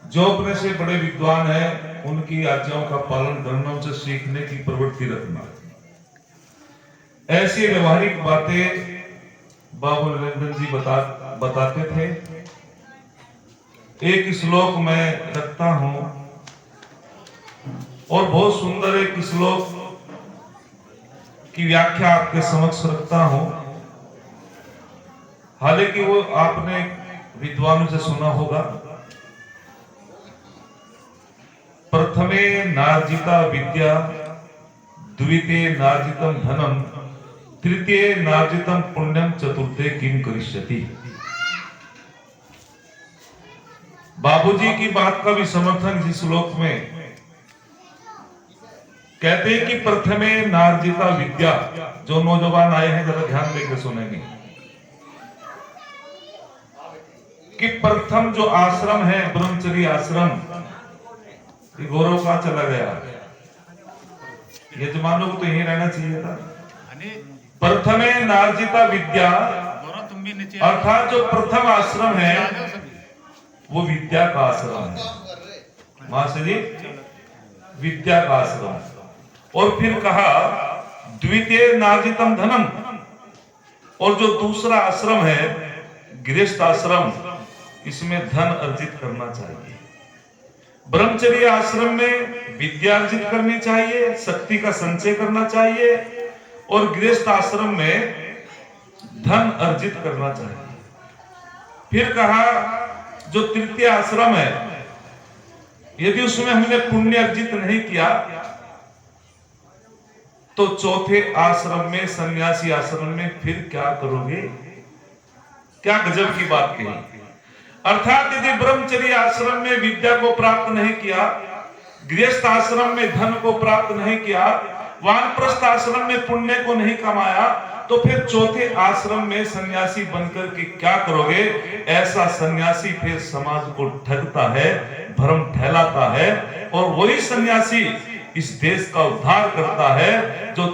जो अपने से बड़े विद्वान हैं उनकी आज्ञाओं का पालन करना, उनसे सीखने की प्रवृत्ति रखना। ऐसी व्यवहारिक बातें बाबू निरंजन जी बताते थे। एक श्लोक मैं रखता हूं और बहुत सुंदर एक श्लोक की व्याख्या आपके समक्ष रखता हूं। हालांकि वो आपने विद्वानों से सुना होगा। प्रथमे नार्जिता विद्या, द्वितीय नार्जितम धनम, तृतीय नार्जितम पुण्यम, चतुर्थे किम करिष्यति। बाबूजी की बात का भी समर्थन इस श्लोक में कहते हैं कि प्रथमे नार्जिता विद्या। जो नौजवान आए हैं जरा ध्यान देकर सुनेंगे कि प्रथम जो आश्रम है ब्रह्मचर्य आश्रम, गौरव कहां चला गया? यजमानों को तो यहीं रहना चाहिए था। प्रथमे नार्जिता विद्या अर्थात जो प्रथम आश्रम है वो विद्या का आश्रम है। मास्टर जी, विद्या का आश्रम। और फिर कहा द्वितीय नार्जितम धनम, और जो दूसरा आश्रम है गृहस्थ आश्रम, इसमें धन अर्जित करना चाहिए। ब्रह्मचर्य आश्रम में विद्या अर्जित करनी चाहिए, शक्ति का संचय करना चाहिए, और गृहस्थ आश्रम में धन अर्जित करना चाहिए। फिर कहा जो तृतीय आश्रम है, यदि उसमें हमने पुण्य अर्जित नहीं किया तो चौथे आश्रम में सन्यासी आश्रम में फिर क्या करोगे? क्या गजब की बात कही। अर्थात यदि ब्रह्मचर्य आश्रम में विद्या को प्राप्त नहीं किया, गृहस्थ आश्रम में धन को प्राप्त नहीं किया, वानप्रस्थ आश्रम में पुण्य को नहीं कमाया, तो फिर चौथे आश्रम में सन्यासी बनकर के क्या करोगे? ऐसा सन्यासी फिर समाज को ठगता है, भ्रम फैलाता है, और वही सन्यासी इस देश का उद्धार करता है जो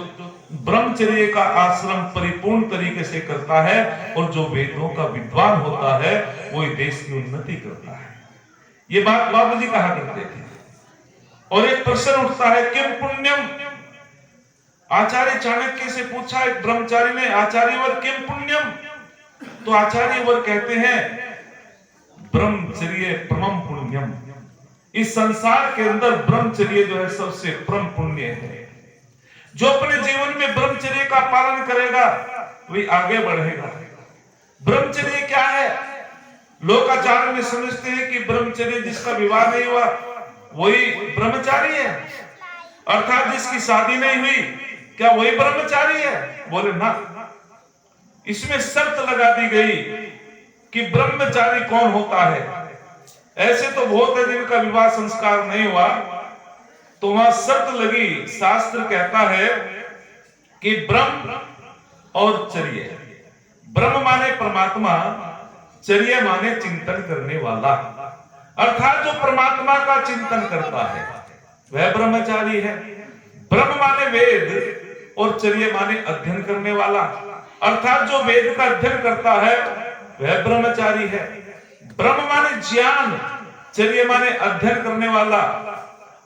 ब्रह्मचर्य का आश्रम परिपूर्ण तरीके से करता है, और जो वेदों का विद्वान होता है वही देश की उन्नति करता है। ये बात बाबूजी कहा करते थे। और एक प्रश्न उठता है, किम पुण्यम? आचार्य चाणक्य से पूछा एक ब्रह्मचारी ने, आचार्यवर किम पुण्यम? तो आचार्यवर कहते हैं ब्रह्मचर्य परम पुण्यम। इस संसार के अंदर ब्रह्मचर्य जो है सबसे परम पुण्य है। जो अपने जीवन में ब्रह्मचर्य का पालन करेगा वही आगे बढ़ेगा। ब्रह्मचर्य क्या है? लोग आचार्य में समझते हैं कि ब्रह्मचर्य जिसका विवाह नहीं हुआ वही ब्रह्मचारी है, अर्थात जिसकी शादी नहीं हुई क्या वही ब्रह्मचारी है? बोले ना, इसमें शर्त लगा दी गई कि ब्रह्मचारी कौन होता है। ऐसे तो बहुत है जिनका विवाह संस्कार नहीं हुआ, तो वहां शर्त लगी। शास्त्र कहता है कि ब्रह्म और चर्य, ब्रह्म माने परमात्मा, चर्य माने चिंतन करने वाला, अर्थात जो परमात्मा का चिंतन करता है वह ब्रह्मचारी है। ब्रह्म माने वेद और चर्य माने अध्ययन करने वाला, अर्थात जो वेद का अध्ययन करता है वह ब्रह्मचारी है। ब्रह्म माने ज्ञान, चर्य माने अध्ययन करने वाला,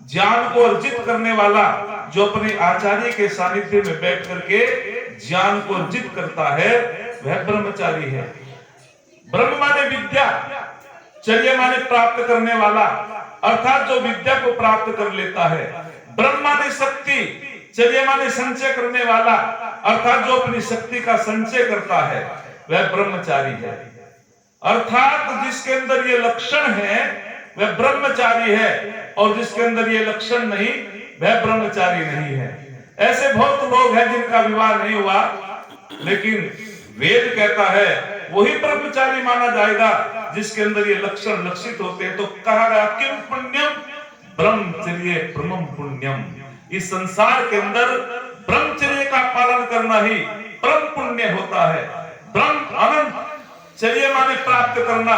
ज्ञान को अर्जित करने वाला, जो अपने आचार्य के सानिध्य में बैठ करके ज्ञान को अर्जित करता है वह ब्रह्मचारी है। ब्रह्म माने विद्या, चर्य माने प्राप्त करने वाला, अर्थात जो विद्या को प्राप्त कर लेता है। ब्रह्म माने शक्ति, चर्य माने संचय करने वाला, अर्थात जो अपनी शक्ति का संचय करता है वह ब्रह्मचारी है। अर्थात जिसके अंदर ये लक्षण है वह ब्रह्मचारी है, और जिसके अंदर ये लक्षण नहीं वह ब्रह्मचारी नहीं है। ऐसे बहुत लोग हैं जिनका विवाह नहीं हुआ, लेकिन वेद कहता है वही ब्रह्मचारी माना जाएगा जिसके अंदर ये लक्षण लक्षित होते हैं। तो कहा गया किम पुण्यम? ब्रह्मचर्य परम पुण्यम। इस संसार के अंदर ब्रह्मचर्य का पालन करना ही परम पुण्य होता है। ब्रह्म अनंत, चर्य माने प्राप्त करना,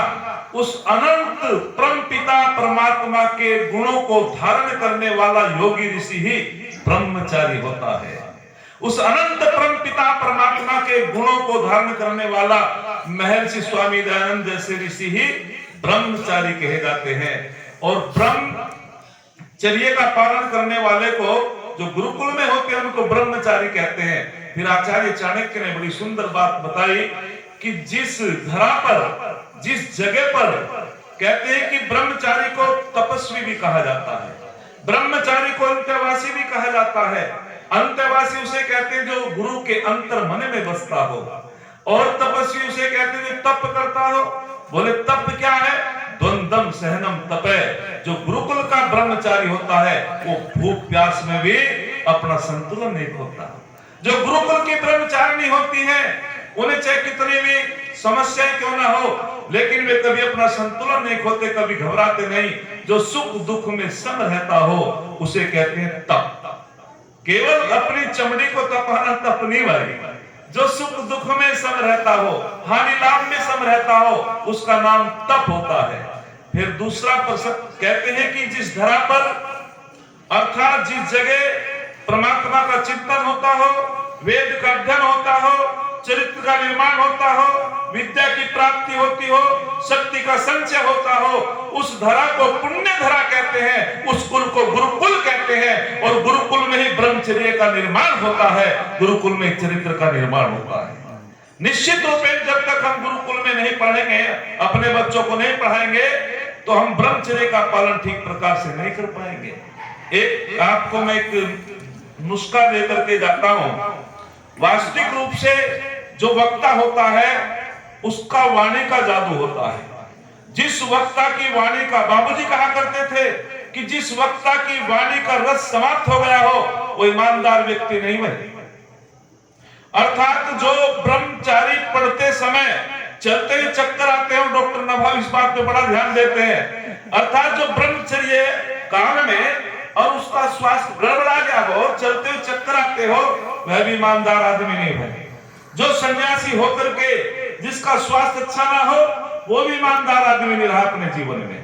उस अनंत परम पिता परमात्मा के गुणों को धारण करने वाला योगी ऋषि ही ब्रह्मचारी होता है। उस अनंत परम पिता परमात्मा के गुणों को धारण करने वाला महर्षि स्वामी दयानंद जैसे ऋषि ही ब्रह्मचारी कहे जाते हैं। और ब्रह्मचर्य का पालन करने वाले को जो गुरुकुल में होते हैं उनको ब्रह्मचारी कहते हैं। फिर आचार्य चाणक्य ने बड़ी सुंदर बात बताई कि जिस धरा पर, जिस जगह पर कहते हैं कि ब्रह्मचारी को तपस्वी भी कहा जाता है, ब्रह्मचारी को अंत्यवासी भी कहा जाता है। अंत्यवासी उसे कहते हैं जो गुरु के अंतर मन में बसता हो, और तपस्वी उसे कहते हैं जो तप करता हो। बोले तप क्या है? द्वंद्वम सहनम तपे। जो गुरुकुल का ब्रह्मचारी होता है वो भूख प्यास में भी अपना संतुलन नहीं होता। जो गुरुकुल की ब्रह्मचारिणी होती है उन्हें चाहे कितनी भी समस्याएं क्यों ना हो, लेकिन वे कभी अपना संतुलन नहीं खोते, कभी घबराते नहीं। जो सुख दुख में सम रहता हो उसे कहते हैं तप। केवल अपनी चमड़ी को तपाना तप नहीं भाई। जो सुख दुख में सम रहता हो, हानि लाभ में सम रहता हो, उसका नाम तप होता है। फिर दूसरा प्रसंग कहते हैं कि जिस धरा पर अर्थात जिस जगह परमात्मा का चिंतन होता हो, वेद का अध्ययन होता हो, चरित्र का निर्माण होता हो, विद्या की प्राप्ति होती हो, शक्ति का संचय होता हो, उस धरा को पुण्य धरा कहते हैं, उस कुल को गुरुकुल कहते हैं। और गुरुकुल में ही ब्रह्मचर्य का निर्माण होता है, गुरुकुल में चरित्र का निर्माण होता है। निश्चित रूप से जब तक हम गुरुकुल में नहीं पढ़ेंगे, अपने बच्चों को नहीं पढ़ाएंगे, तो हम ब्रह्मचर्य का पालन ठीक प्रकार से नहीं कर पाएंगे। एक आपको मैं एक नुस्खा देकर के जाता हूं। वास्तविक रूप से जो वक्ता होता है उसका वाणी का जादू होता है। जिस वक्ता की वाणी का, बाबूजी कहा करते थे कि जिस वक्ता की वाणी का रस समाप्त हो गया हो वो ईमानदार व्यक्ति नहीं बने। अर्थात जो ब्रह्मचारी पढ़ते समय चलते हुए चक्कर आते हैं, डॉक्टर नवाब इस बात पे बड़ा ध्यान देते हैं। अर्थात जो ब्रह्मचर्य काल में और उसका स्वास्थ्य गड़बड़ा गया हो, चलते हुए चक्कर आते हो, वह भी ईमानदार आदमी नहीं है। जो सन्यासी होकर के जिसका स्वास्थ्य अच्छा ना हो वो भी ईमानदार आदमी नहीं रहा अपने जीवन में।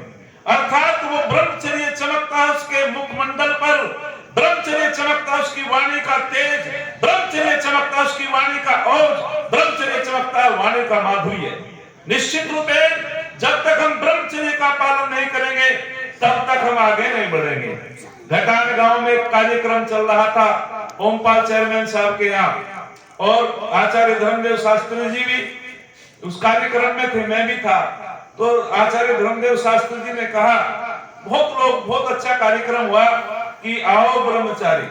अर्थात वो ब्रह्मचर्य चमकता है उसके मुखमंडल पर, ब्रह्मचर्य चमकता है उसकी वाणी का तेज, ब्रह्मचर्य चमकता है उसकी वाणी का ओज, ब्रह्मचर्य चमकता है वाणी का माधुर्य। निश्चित रूप से जब तक हम ब्रह्मचर्य का पालन नहीं करेंगे तब तक हम आगे नहीं बढ़ेंगे। घटान गांव में एक कार्यक्रम चल रहा था ओमपाल चेयरमैन साहब के यहाँ, और आचार्य धर्मदेव शास्त्री जी भी उस कार्यक्रम में थे, मैं भी था। तो आचार्य धर्मदेव शास्त्री जी ने कहा, बहुत अच्छा कार्यक्रम हुआ कि आओ ब्रह्मचारी।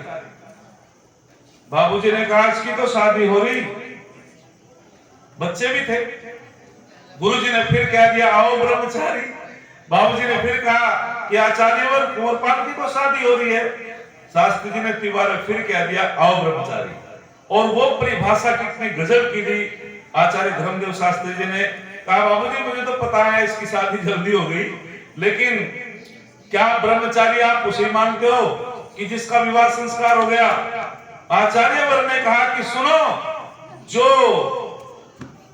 बाबूजी ने कहा इसकी तो शादी हो रही, बच्चे भी थे। गुरुजी ने फिर कह दिया आओ ब्रह्मचारी। बाबूजी ने फिर कहा कि आचार्य और कुंवरपाल की तो शादी हो रही है। शास्त्री जी ने तिवारा फिर कह दिया आओ ब्रह्मचारी। और वो परिभाषा कितनी गजब की दी। आचार्य धर्मदेव शास्त्री जी ने कहा बाबूजी मुझे तो पता है इसकी शादी जल्दी हो गई, लेकिन क्या ब्रह्मचारी आप उसे मानते हो कि जिसका विवाह संस्कार हो गया? आचार्य वर ने कहा कि सुनो, जो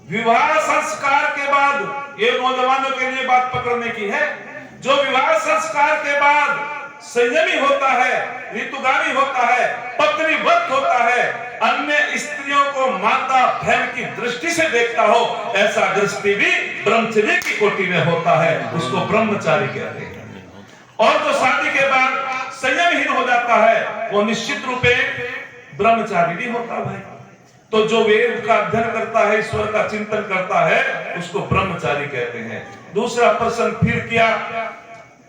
विवाह संस्कार के बाद, ये नौजवानों के लिए बात पकड़ने की है, जो विवाह संस्कार के बाद संयमी होता है, ऋतुगामी होता है, पत्नी व्रत होता है, अन्य स्त्रियों को माता बहन की दृष्टि से देखता हो, ऐसा दृष्टि भी ब्रह्मचर्य की कोटि में होता है, उसको ब्रह्मचारी कहते हैं। और जो शादी के बाद संयमहीन हो जाता है वो निश्चित रूप से ब्रह्मचारी नहीं होता भाई। तो जो वेद का अध्ययन करता है, ईश्वर का चिंतन करता है, उसको ब्रह्मचारी कहते हैं। दूसरा प्रश्न फिर किया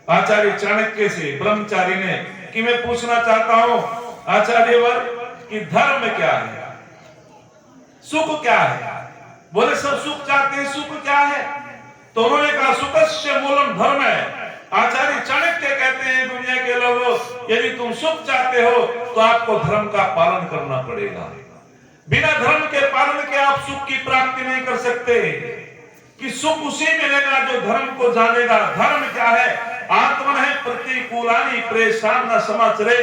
आचार्य चाणक्य से ब्रह्मचारी ने कि मैं पूछना चाहता हूं आचार्यवर कि धर्म क्या है, सुख क्या है? बोले सब सुख चाहते हैं, सुख क्या है? तो उन्होंने कहा सुखस्य मूलम धर्म है। आचार्य चाणक्य कहते हैं दुनिया के लोगों, यदि तुम सुख चाहते हो तो आपको धर्म का पालन करना पड़ेगा। बिना धर्म के पालन के आप सुख की प्राप्ति नहीं कर सकते। कि सुख उसी मिलेगा जो धर्म को जानेगा। धर्म क्या है? आत्मन है प्रतिकूलानी परेशान न समाचरे।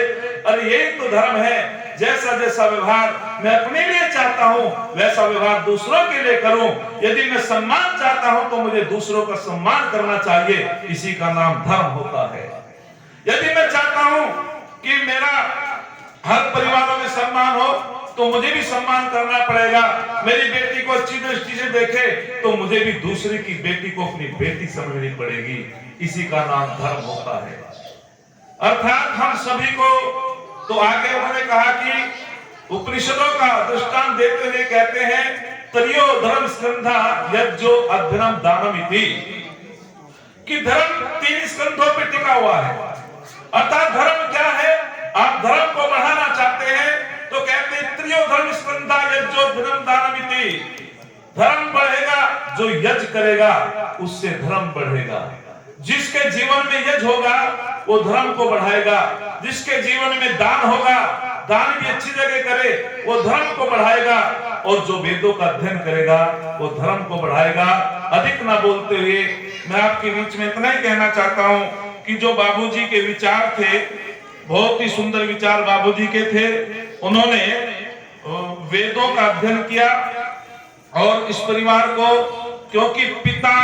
अरे यही तो धर्म है। जैसा जैसा व्यवहार मैं अपने लिए चाहता हूं वैसा व्यवहार दूसरों के लिए करूं। यदि मैं सम्मान चाहता हूं तो मुझे दूसरों का सम्मान करना चाहिए, इसी का नाम धर्म होता है। यदि मैं चाहता हूं कि मेरा हर परिवारों में सम्मान हो तो मुझे भी सम्मान करना पड़ेगा। मेरी बेटी को अच्छी दृष्टि से देखे तो मुझे भी दूसरे की बेटी को अपनी बेटी समझनी पड़ेगी। इसी का नाम धर्म होता है। अर्थात हम सभी को, तो आगे उन्होंने कहा कि उपनिषदों का दृष्टांत देते हुए कहते हैं त्रयो धर्म स्कंधा यज्ञो अध्ययनम दानम इति, कि धर्म 3 स्कंधों पे टिका हुआ है। अर्थात धर्म क्या है? आप धर्म को बढ़ाना चाहते हैं तो कहते हैं त्रयो धर्म स्कंधा यज्ञो धर्म दानम इति। धर्म बढ़ेगा जो यज्ञ करेगा, उससे धर्म बढ़ेगा। जिसके जीवन में यज्ञ होगा वो धर्म को बढ़ाएगा। जिसके जीवन में दान होगा, दान भी अच्छी जगह करे, वो धर्म को बढ़ाएगा। और जो वेदों का अध्ययन करेगा वो धर्म को बढ़ाएगा। अधिक ना बोलते हुए मैं आपके बीच में इतना ही कहना चाहता हूँ कि जो बाबूजी के विचार थे, बहुत ही सुंदर विचार बाबूजी के थे। उन्होंने वेदों का अध्ययन किया और इस परिवार को, क्योंकि पिता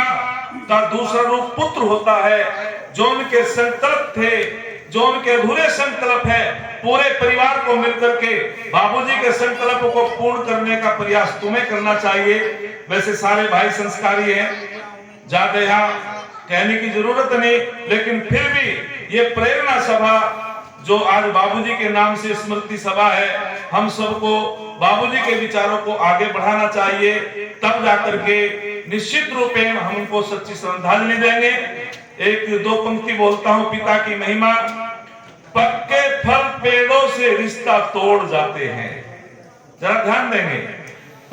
का दूसरा रूप पुत्र होता है, जो उनके संकल्प थे, जो उनके अधूरे संकल्प है, पूरे परिवार को मिलकर के बाबूजी के संकल्प को पूर्ण करने का प्रयास तुम्हें करना चाहिए। वैसे सारे भाई संस्कारी हैं, ज्यादा यहाँ कहने की जरूरत नहीं, लेकिन फिर भी ये प्रेरणा सभा जो आज बाबूजी के नाम से स्मृति सभा है, हम सबको बाबूजी के विचारों को आगे बढ़ाना चाहिए। तब जाकर के निश्चित रूपेण हम उनको सच्ची श्रद्धांजलि देंगे। एक 2 पंक्ति बोलता हूँ पिता की महिमा। पक्के फल पेड़ों से रिश्ता तोड़ जाते हैं, जरा ध्यान देंगे।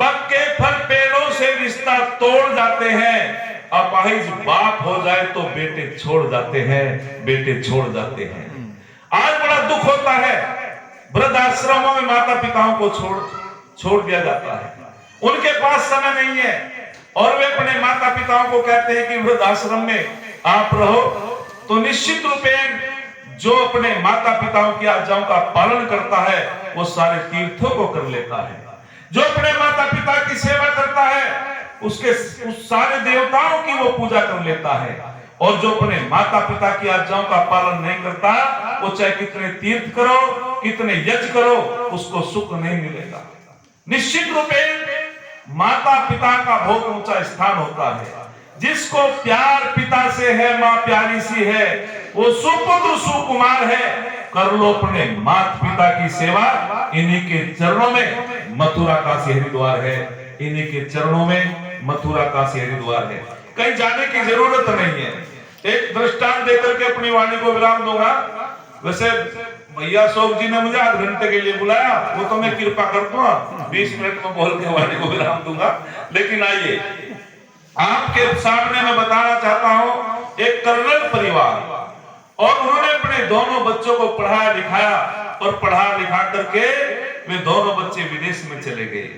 पक्के फल पेड़ों से रिश्ता तोड़ जाते हैं, अपाहिज बाप हो जाए तो बेटे छोड़ जाते हैं, बेटे छोड़ जाते हैं। आज बड़ा दुख होता है, वृद्ध आश्रमों में माता पिताओं को छोड़ दिया जाता है। उनके पास समय नहीं है और वे अपने माता पिताओं को कहते हैं कि वृद्ध आश्रम में आप रहो। तो निश्चित रूपेण जो अपने माता पिताओं की आज्ञाओं का पालन करता है वो सारे तीर्थों को कर लेता है। जो अपने माता पिता की सेवा करता है उस सारे देवताओं की वो पूजा कर लेता है। और जो अपने माता पिता की आज्ञाओं का पालन नहीं करता, वो चाहे कितने तीर्थ करो, कितने यज्ञ करो, उसको सुख नहीं मिलेगा। निश्चित रूपेण माता पिता का बहुत ऊंचा स्थान होता है। जिसको प्यार पिता से है, माँ प्यारी सी है, वो सुपुत्र सुकुमार है। कर लो अपने माता पिता की सेवा, इन्हीं के चरणों में मथुरा काशी हरिद्वार है, इन्हीं के चरणों में मथुरा काशी हरिद्वार है। कहीं जाने की जरूरत नहीं है। एक दृष्टांत देकर के अपनी वाणी को विराम दूंगा। वैसे भैया शोक जी ने मुझे आध घंटे के लिए बुलाया, वो तो मैं कृपा कर दूंगा 20 मिनट में बोल के वाणी को विराम दूंगा। लेकिन आइए आपके सामने मैं बताना चाहता हूँ एक कर्नल परिवार, और उन्होंने अपने दोनों बच्चों को पढ़ाया लिखाया, और पढ़ा लिखा करके वे दोनों बच्चे विदेश में चले गए।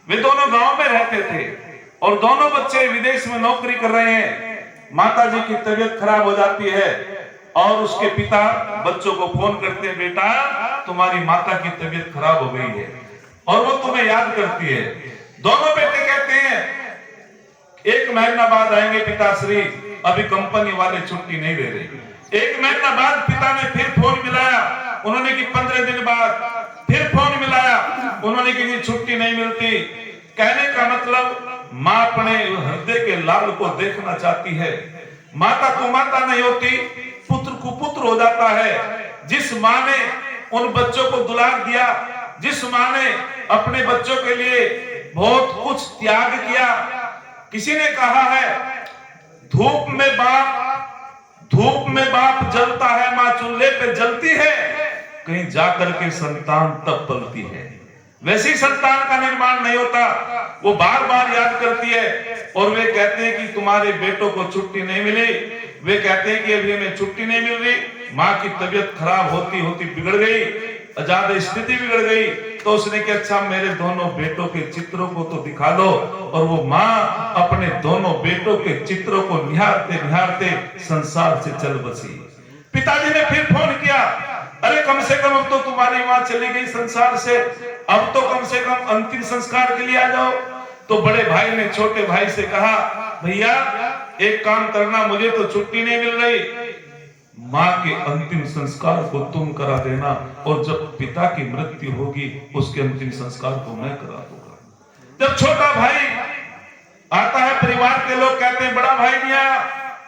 वे दोनों गांव में रहते थे और दोनों बच्चे विदेश में नौकरी कर रहे हैं। माता जी की तबीयत खराब हो जाती है और उसके पिता बच्चों को फोन करते हैं, बेटा तुम्हारी माता की तबीयत खराब हो गई है और वो तुम्हें याद करती है। दोनों बेटे कहते हैं 1 महीना बाद आएंगे पिताश्री, अभी कंपनी वाले छुट्टी नहीं दे रहे। 1 महीना बाद पिता ने फिर फोन मिलाया, उन्होंने कि 15 दिन बाद फिर फोन मिलाया, उन्होंने कि छुट्टी नहीं मिलती। कहने का मतलब माँ अपने हृदय के लाल को देखना चाहती है। माता को माता नहीं होती, पुत्र को पुत्र हो जाता है। जिस माँ ने उन बच्चों को दुलार दिया, जिस माँ ने अपने बच्चों के लिए बहुत कुछ त्याग किया। किसी ने कहा है धूप में बाप जलता है, माँ चूल्हे पे जलती है, कहीं जाकर के संतान तब पलती है। वैसी संतान का निर्माण नहीं होता, वो बार बार याद करती है। और वे कहते हैं कि तुम्हारे बेटों को छुट्टी नहीं मिली, वे कहते हैं कि अभी हमें छुट्टी नहीं मिल रही। माँ की तबीयत खराब होती होती बिगड़ गई, ज्यादा स्थिति बिगड़ गई। तो उसने कहा अच्छा मेरे दोनों बेटों के चित्रों को तो दिखा दो। और वो माँ अपने दोनों बेटों के चित्रों को निहारते निहारते संसार से चल बसी। पिताजी ने फिर फोन किया, अरे कम से कम अब तो तुम्हारी माँ चली गई संसार से, अब तो कम से कम अंतिम संस्कार के लिए आ जाओ। तो बड़े भाई ने छोटे भाई से कहा भैया एक काम करना, मुझे तो छुट्टी नहीं मिल रही, माँ के अंतिम संस्कार को तुम करा देना, और जब पिता की मृत्यु होगी उसके अंतिम संस्कार को मैं करा दूंगा। जब छोटा भाई आता है, परिवार के लोग कहते हैं बड़ा भाई नहीं आया,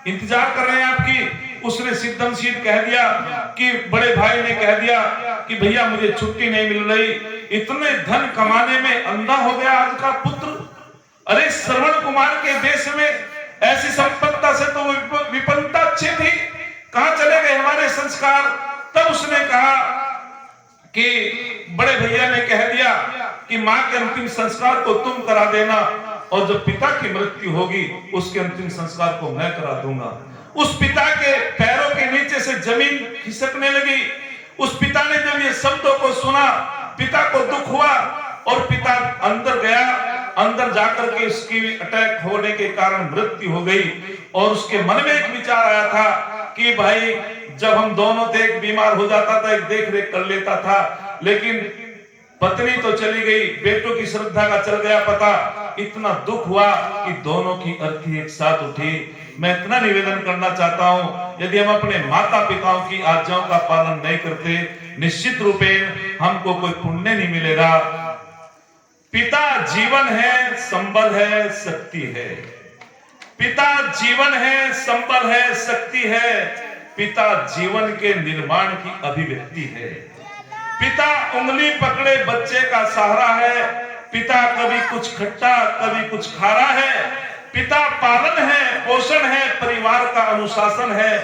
इंतजार कर रहे हैं आपकी। उसने सिद्धम सीध कह दिया कि बड़े भाई ने कह दिया कि भैया मुझे छुट्टी नहीं मिल रही, इतने धन कमाने में अंधा हो गया आज का पुत्र। अरे श्रवण कुमार के देश में ऐसी संपन्नता से तो विपन्नता अच्छी थी, कहां चले गए हमारे संस्कार। तब उसने कहा कि बड़े भैया ने कह दिया कि मां के अंतिम संस्कार को तुम करा देना, और जब पिता की मृत्यु होगी उसके अंतिम संस्कार को मैं करा दूंगा। उस पिता के पैरों के नीचे से जमीन खिसकने लगी। उस पिता ने जब ये शब्दों को सुना, पिता को दुख हुआ और पिता अंदर गया। अंदर जाकर के उसकी अटैक होने के कारण मृत्यु हो गई। और उसके मन में एक विचार आया था कि भाई जब हम दोनों थे, एक बीमार हो जाता था, एक देख रेख कर लेता था, लेकिन पत्नी तो चली गई, बेटों की श्रद्धा का चल गया पता। इतना दुख हुआ कि दोनों की अर्थी एक साथ उठी। मैं इतना निवेदन करना चाहता हूं, यदि हम अपने माता पिताओं की आज्ञाओं का पालन नहीं करते, निश्चित रूपे हमको कोई पुण्य नहीं मिलेगा। पिता जीवन है, संबल है, शक्ति है। पिता जीवन है, संबल है, शक्ति है। पिता जीवन के निर्माण की अभिव्यक्ति है। पिता उंगली पकड़े बच्चे का सहारा है। पिता कभी कुछ खट्टा कभी कुछ खारा है। पिता पालन है, पोषण है, परिवार का अनुशासन है।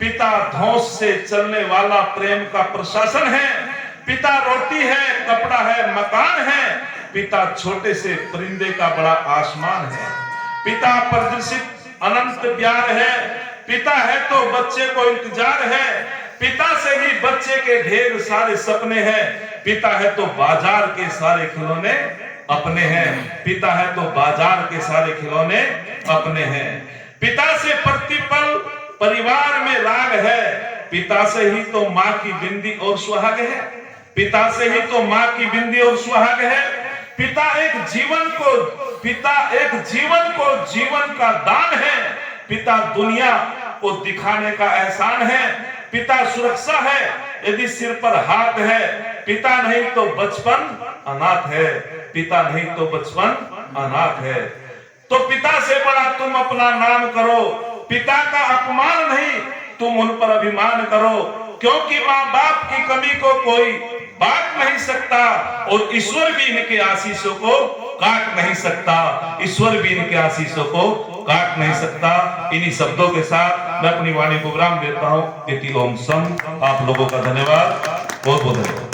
पिता धौंस से चलने वाला प्रेम का प्रशासन है। पिता रोटी है, कपड़ा है, मकान है। पिता छोटे से परिंदे का बड़ा आसमान है। पिता प्रदर्शित अनंत प्यार है। पिता है तो बच्चे को इंतजार है। पिता से ही बच्चे के ढेर सारे सपने हैं। पिता है तो बाजार के सारे खिलौने अपने हैं। पिता है तो बाजार के सारे खिलौने अपने हैं। पिता से प्रतिपल परिवार में राग है। पिता से ही तो माँ की बिंदी और सुहाग है। पिता से ही तो माँ की बिंदी और सुहाग है। पिता एक जीवन को जीवन का दान है। पिता दुनिया को दिखाने का एहसान है। पिता सुरक्षा है यदि सिर पर हाथ है। पिता नहीं तो बचपन अनाथ है। पिता नहीं तो बचपन अनाथ है। तो पिता से बड़ा तुम अपना नाम करो। पिता का अपमान नहीं, तुम उन पर अभिमान करो, क्योंकि माँ बाप की कमी को कोई बांट नहीं सकता और ईश्वर भी इनके आशीषों को काट नहीं सकता। ईश्वर भी इनके आशीषों को काट नहीं सकता। इन्हीं शब्दों के साथ मैं अपनी वाणी को विराम देता हूँ। इति ओम सम। आप लोगों का धन्यवाद, बहुत बहुत धन्यवाद।